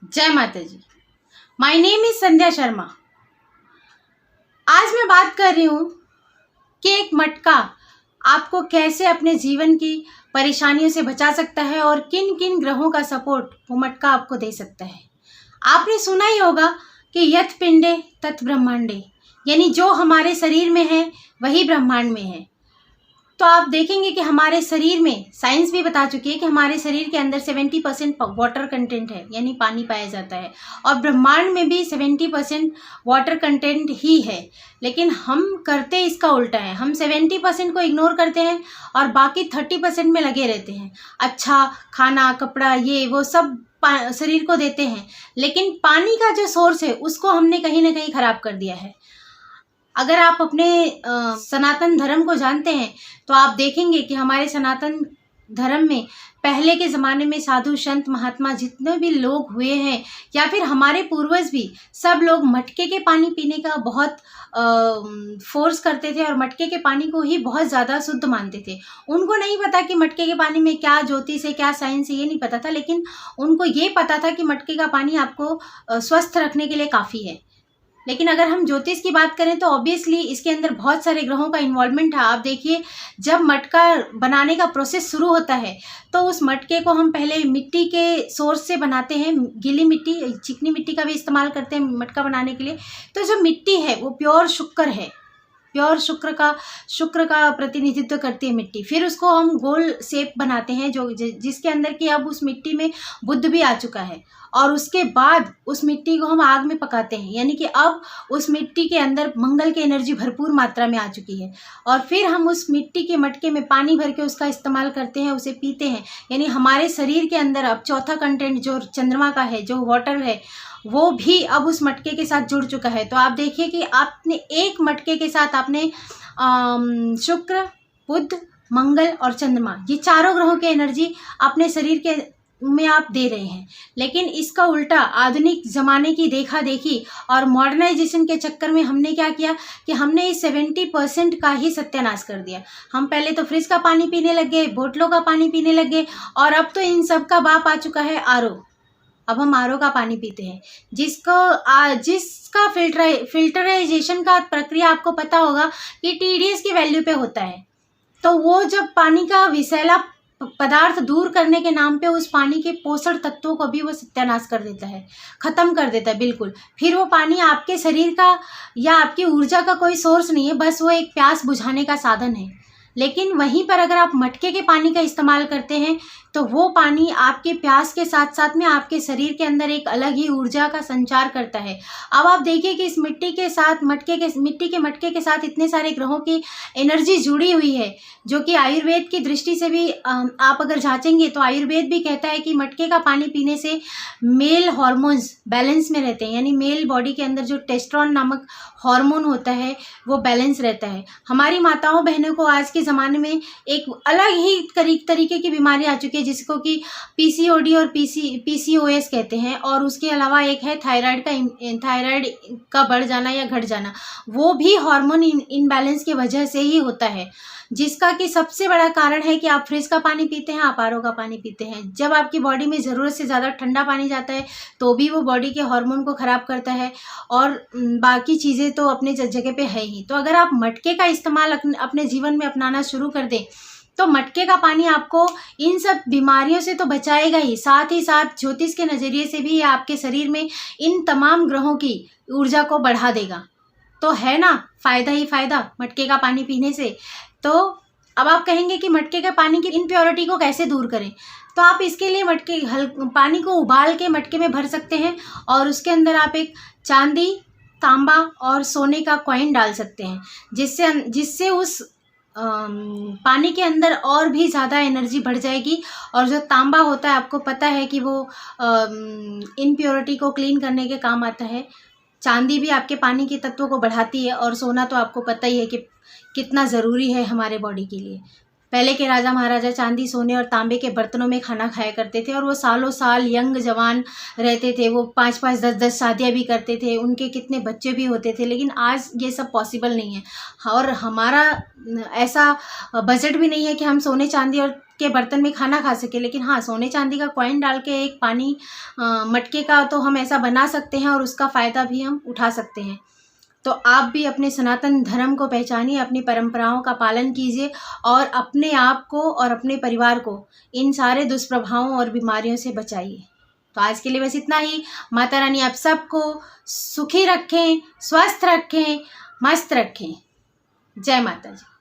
जय माता जी। My name is संध्या शर्मा। आज मैं बात कर रही हूँ कि एक मटका आपको कैसे अपने जीवन की परेशानियों से बचा सकता है और किन किन ग्रहों का सपोर्ट वो मटका आपको दे सकता है। आपने सुना ही होगा कि यत् पिंडे तत् ब्रह्मांडे, यानी जो हमारे शरीर में है वही ब्रह्मांड में है। तो आप देखेंगे कि हमारे शरीर में साइंस भी बता चुकी है कि हमारे शरीर के अंदर 70% वाटर कंटेंट है, यानी पानी पाया जाता है, और ब्रह्मांड में भी 70% वाटर कंटेंट ही है। लेकिन हम करते इसका उल्टा है, हम 70% को इग्नोर करते हैं और बाकी 30% में लगे रहते हैं। अच्छा खाना, कपड़ा, ये वो सब शरीर को देते हैं, लेकिन पानी का जो सोर्स है उसको हमने कहीं ना कहीं खराब कर दिया है। अगर आप अपने सनातन धर्म को जानते हैं तो आप देखेंगे कि हमारे सनातन धर्म में पहले के ज़माने में साधु संत महात्मा जितने भी लोग हुए हैं या फिर हमारे पूर्वज भी, सब लोग मटके के पानी पीने का बहुत फोर्स करते थे और मटके के पानी को ही बहुत ज़्यादा शुद्ध मानते थे। उनको नहीं पता कि मटके के पानी में क्या ज्योतिष है, क्या साइंस है, ये नहीं पता था, लेकिन उनको ये पता था कि मटके का पानी आपको स्वस्थ रखने के लिए काफ़ी है। लेकिन अगर हम ज्योतिष की बात करें तो ऑब्वियसली इसके अंदर बहुत सारे ग्रहों का इन्वॉल्वमेंट है। आप देखिए, जब मटका बनाने का प्रोसेस शुरू होता है तो उस मटके को हम पहले मिट्टी के सोर्स से बनाते हैं। गीली मिट्टी, चिकनी मिट्टी का भी इस्तेमाल करते हैं मटका बनाने के लिए। तो जो मिट्टी है वो प्योर शुक्र है, प्योर शुक्र का प्रतिनिधित्व करती है मिट्टी। फिर उसको हम गोल शेप बनाते हैं जो जिसके अंदर कि अब उस मिट्टी में बुद्ध भी आ चुका है, और उसके बाद उस मिट्टी को हम आग में पकाते हैं, यानी कि अब उस मिट्टी के अंदर मंगल की एनर्जी भरपूर मात्रा में आ चुकी है। और फिर हम उस मिट्टी के मटके में पानी भर के उसका इस्तेमाल करते हैं, उसे पीते हैं। यानी हमारे शरीर के अंदर अब चौथा कंटेंट जो चंद्रमा का है, जो वाटर है, वो भी अब उस मटके के साथ जुड़ चुका है। तो आप देखिए कि आपने एक मटके के साथ आपने शुक्र, बुध, मंगल और चंद्रमा, ये चारों ग्रहों की एनर्जी अपने शरीर के में आप दे रहे हैं। लेकिन इसका उल्टा आधुनिक ज़माने की देखा देखी और मॉडर्नाइजेशन के चक्कर में हमने क्या किया कि हमने इस 70% का ही सत्यानाश कर दिया। हम पहले तो फ्रिज का पानी पीने लग गए, बोतलों का पानी पीने लग गए, और अब तो इन सब का बाप आ चुका है आरओ। अब हम आरओ का पानी पीते हैं, जिसका फिल्टराइजेशन का प्रक्रिया आपको पता होगा कि टीडीएस की वैल्यू पे होता है। तो वो जब पानी का विषैला पदार्थ दूर करने के नाम पे उस पानी के पोषण तत्वों को भी वो सत्यानाश कर देता है, ख़त्म कर देता है बिल्कुल। फिर वो पानी आपके शरीर का या आपकी ऊर्जा का कोई सोर्स नहीं है, बस वो एक प्यास बुझाने का साधन है। लेकिन वहीं पर अगर आप मटके के पानी का इस्तेमाल करते हैं तो वो पानी आपके प्यास के साथ साथ में आपके शरीर के अंदर एक अलग ही ऊर्जा का संचार करता है। अब आप देखिए कि इस मिट्टी के साथ मिट्टी के मटके के साथ इतने सारे ग्रहों की एनर्जी जुड़ी हुई है, जो कि आयुर्वेद की दृष्टि से भी आप अगर जांचेंगे तो आयुर्वेद भी कहता है कि मटके का पानी पीने से मेल हॉर्मोन्स बैलेंस में रहते हैं, यानी मेल बॉडी के अंदर जो टेस्टोस्टेरोन नामक हार्मोन होता है वो बैलेंस रहता है। हमारी माताओं बहनों को आज के ज़माने में एक अलग ही तरीके की बीमारी आ चुकी है, जिसको कि पीसीओडी और पीसीओएस कहते हैं, और उसके अलावा एक है थायराइड का बढ़ जाना या घट जाना। वो भी हार्मोन इनबैलेंस की वजह से ही होता है, जिसका कि सबसे बड़ा कारण है कि आप फ्रिज का पानी पीते हैं, आप आरओ का पानी पीते हैं। जब आपकी बॉडी में ज़रूरत से ज़्यादा ठंडा पानी जाता है तो भी वो बॉडी के हार्मोन को ख़राब करता है, और बाकी चीज़ें तो अपने जगह पे है ही। तो अगर आप मटके का इस्तेमाल अपने जीवन में अपनाना शुरू कर दें तो मटके का पानी आपको इन सब बीमारियों से तो बचाएगा ही साथ ज्योतिष के नज़रिए से भी आपके शरीर में इन तमाम ग्रहों की ऊर्जा को बढ़ा देगा। तो है ना फ़ायदा ही फ़ायदा मटके का पानी पीने से। तो अब आप कहेंगे कि मटके के पानी की इम्प्योरिटी को कैसे दूर करें, तो आप इसके लिए पानी को उबाल के मटके में भर सकते हैं, और उसके अंदर आप एक चांदी, तांबा और सोने का कॉइन डाल सकते हैं, जिससे उस पानी के अंदर और भी ज़्यादा एनर्जी बढ़ जाएगी। और जो तांबा होता है आपको पता है कि वो इम्प्योरिटी को क्लीन करने के काम आता है। चांदी भी आपके पानी के तत्वों को बढ़ाती है, और सोना तो आपको पता ही है कि कितना ज़रूरी है हमारे बॉडी के लिए। पहले के राजा महाराजा चांदी, सोने और तांबे के बर्तनों में खाना खाया करते थे, और वो सालों साल यंग जवान रहते थे। वो 5-5, 10-10 शादियाँ भी करते थे, उनके कितने बच्चे भी होते थे। लेकिन आज ये सब पॉसिबल नहीं है, और हमारा ऐसा बजट भी नहीं है कि हम सोने चांदी और के बर्तन में खाना खा सके, लेकिन हाँ, सोने चांदी का कॉइन डाल के एक पानी मटके का तो हम ऐसा बना सकते हैं और उसका फ़ायदा भी हम उठा सकते हैं। तो आप भी अपने सनातन धर्म को पहचानिए, अपनी परंपराओं का पालन कीजिए और अपने आप को और अपने परिवार को इन सारे दुष्प्रभावों और बीमारियों से बचाइए। तो आज के लिए बस इतना ही। माता रानी आप सबको सुखी रखें, स्वस्थ रखें, मस्त रखें। जय माता जी।